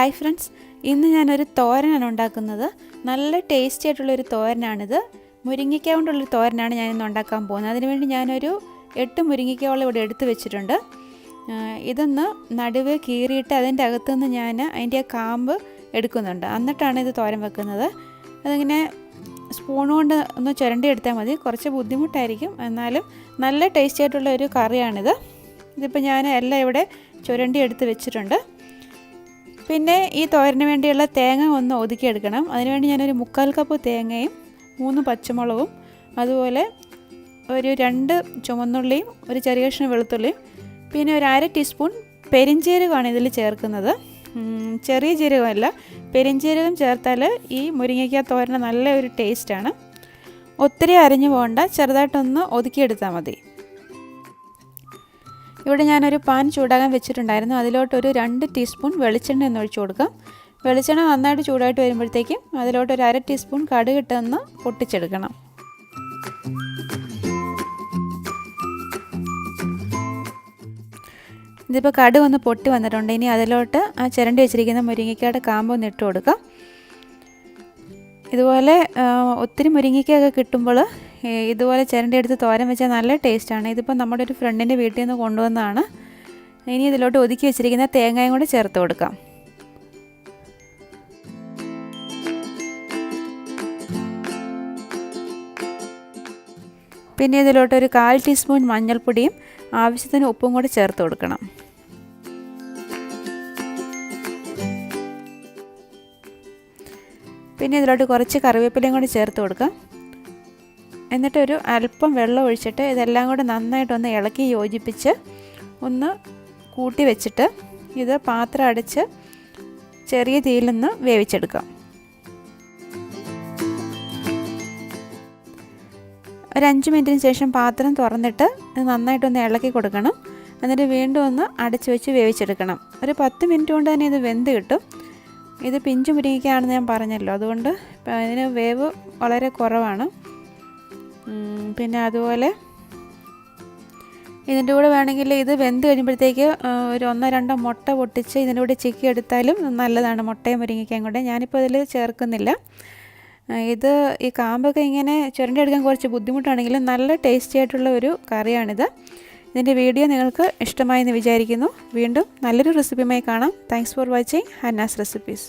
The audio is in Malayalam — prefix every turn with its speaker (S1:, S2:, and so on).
S1: ഹായ് ഫ്രണ്ട്സ്, ഇന്ന് ഞാനൊരു തോരനാണ് ഉണ്ടാക്കുന്നത്. നല്ല ടേസ്റ്റി ആയിട്ടുള്ളൊരു തോരനാണിത്. മുരിങ്ങയ്ക്ക കൊണ്ടുള്ളൊരു തോരനാണ് ഞാനിന്ന് ഉണ്ടാക്കാൻ പോകുന്നത്. അതിനുവേണ്ടി ഞാനൊരു 8 മുരിങ്ങയ്ക്കയോളം ഇവിടെ എടുത്ത് വെച്ചിട്ടുണ്ട്. ഇതൊന്ന് നടുവേ കീറിയിട്ട് അതിൻ്റെ അകത്തുനിന്ന് ഞാൻ അതിൻ്റെ കാമ്പ് എടുക്കുന്നുണ്ട്. എന്നിട്ടാണ് ഇത് തോരൻ വെക്കുന്നത്. അതിങ്ങനെ സ്പൂൺ കൊണ്ട് ഒന്ന് ചുരണ്ടി എടുത്താൽ മതി. കുറച്ച് ബുദ്ധിമുട്ടായിരിക്കും, എന്നാലും നല്ല ടേസ്റ്റി ആയിട്ടുള്ള ഒരു കറിയാണിത്. ഇതിപ്പോൾ ഞാൻ എല്ലാം ഇവിടെ ചുരണ്ടി എടുത്ത് വെച്ചിട്ടുണ്ട്. പിന്നെ ഈ തോരന് വേണ്ടിയുള്ള തേങ്ങ ഒന്ന് ഒതുക്കിയെടുക്കണം. അതിനുവേണ്ടി ഞാനൊരു 3/4 കപ്പ് തേങ്ങയും 3 പച്ചമുളകും അതുപോലെ ഒരു 2 ചുവന്നുള്ളിയും ഒരു ചെറിയ കഷ്ണം വെളുത്തുള്ളിയും പിന്നെ ഒരു 1/2 ടീസ്പൂൺ പെരിഞ്ജീരകമാണ് ഇതിൽ ചേർക്കുന്നത്. ചെറിയ ജീരകമല്ല, പെരിഞ്ജീരകം ചേർത്താൽ ഈ മുരിങ്ങയ്ക്ക തോരന് നല്ല ഒരു ടേസ്റ്റാണ്. ഒത്തിരി അരിഞ്ഞു പോകണ്ട, ചെറുതായിട്ടൊന്ന് ഒതുക്കിയെടുത്താൽ മതി. ഇവിടെ ഞാനൊരു പാൻ ചൂടാകാൻ വെച്ചിട്ടുണ്ടായിരുന്നു. അതിലോട്ടൊരു 2 ടീസ്പൂൺ വെളിച്ചെണ്ണ ഒന്ന് ഒഴിച്ചു കൊടുക്കാം. വെളിച്ചെണ്ണ നന്നായിട്ട് ചൂടായിട്ട് വരുമ്പോഴത്തേക്കും അതിലോട്ടൊരു 1/2 ടീസ്പൂൺ കടുക് ഇട്ടൊന്ന് പൊട്ടിച്ചെടുക്കണം. ഇതിപ്പോൾ കടുക് ഒന്ന് പൊട്ടി വന്നിട്ടുണ്ട്. ഇനി അതിലോട്ട് ആ ചിരണ്ടി വെച്ചിരിക്കുന്ന മുരിങ്ങയ്ക്കയുടെ കാമ്പൊന്ന് ഇട്ട് കൊടുക്കാം. ഇതുപോലെ ഒത്തിരി മുരിങ്ങയ്ക്കൊക്കെ കിട്ടുമ്പോൾ ഇതുപോലെ ചിരണ്ടി എടുത്ത് തോരൻ വെച്ചാൽ നല്ല ടേസ്റ്റാണ്. ഇതിപ്പോൾ നമ്മുടെ ഒരു ഫ്രണ്ടിൻ്റെ വീട്ടിൽ നിന്ന് കൊണ്ടുവന്നതാണ്. ഇനി ഇതിലോട്ട് ഒതുക്കി വെച്ചിരിക്കുന്ന തേങ്ങയും കൂടെ ചേർത്ത് കൊടുക്കാം. പിന്നെ ഇതിലോട്ട് ഒരു 1/4 ടീസ്പൂൺ മഞ്ഞൾപ്പൊടിയും ആവശ്യത്തിന് ഉപ്പും കൂടെ ചേർത്ത് കൊടുക്കണം. പിന്നെ ഇതിലോട്ട് കുറച്ച് കറിവേപ്പിലയും കൂടി ചേർത്ത് കൊടുക്കാം. എന്നിട്ടൊരു അല്പം വെള്ളം ഒഴിച്ചിട്ട് ഇതെല്ലാം കൂടെ നന്നായിട്ടൊന്ന് ഇളക്കി യോജിപ്പിച്ച് ഒന്ന് കൂട്ടി വെച്ചിട്ട് ഇത് പാത്രം അടച്ച് ചെറിയ തീയിൽ നിന്ന് വേവിച്ചെടുക്കാം. ഒരു 5 മിനിറ്റിന് ശേഷം പാത്രം തുറന്നിട്ട് ഇത് നന്നായിട്ടൊന്ന് ഇളക്കി കൊടുക്കണം. എന്നിട്ട് വീണ്ടും ഒന്ന് അടച്ച് വെച്ച് വേവിച്ചെടുക്കണം. ഒരു 10 മിനിറ്റ് കൊണ്ട് തന്നെ ഇത് വെന്ത് കിട്ടും. ഇത് പിഞ്ചു മുരിങ്ങയ്ക്കാണെന്ന് ഞാൻ പറഞ്ഞല്ലോ, അതുകൊണ്ട് അതിന് വേവ് വളരെ കുറവാണ്. പിന്നെ അതുപോലെ ഇതിൻ്റെ കൂടെ വേണമെങ്കിൽ ഇത് വെന്ത് കഴിയുമ്പോഴത്തേക്ക് ഒരു 1-2 മുട്ട പൊട്ടിച്ച് ഇതിൻ്റെ കൂടെ ചിക്കി എടുത്താലും നല്ലതാണ്. മുട്ടയും മുരിങ്ങയ്ക്കയും കൂടെ ഞാനിപ്പോൾ ഇതിൽ ചേർക്കുന്നില്ല. ഇത് ഈ കാമ്പൊക്കെ ഇങ്ങനെ ചുരണ്ടിയെടുക്കാൻ കുറച്ച് ബുദ്ധിമുട്ടാണെങ്കിലും നല്ല ടേസ്റ്റി ആയിട്ടുള്ള ഒരു കറിയാണിത്. ഇതിൻ്റെ വീഡിയോ നിങ്ങൾക്ക് ഇഷ്ടമായെന്ന് വിചാരിക്കുന്നു. വീണ്ടും നല്ലൊരു റെസിപ്പിയുമായി കാണാം. Thanks for watching Hannah's recipes.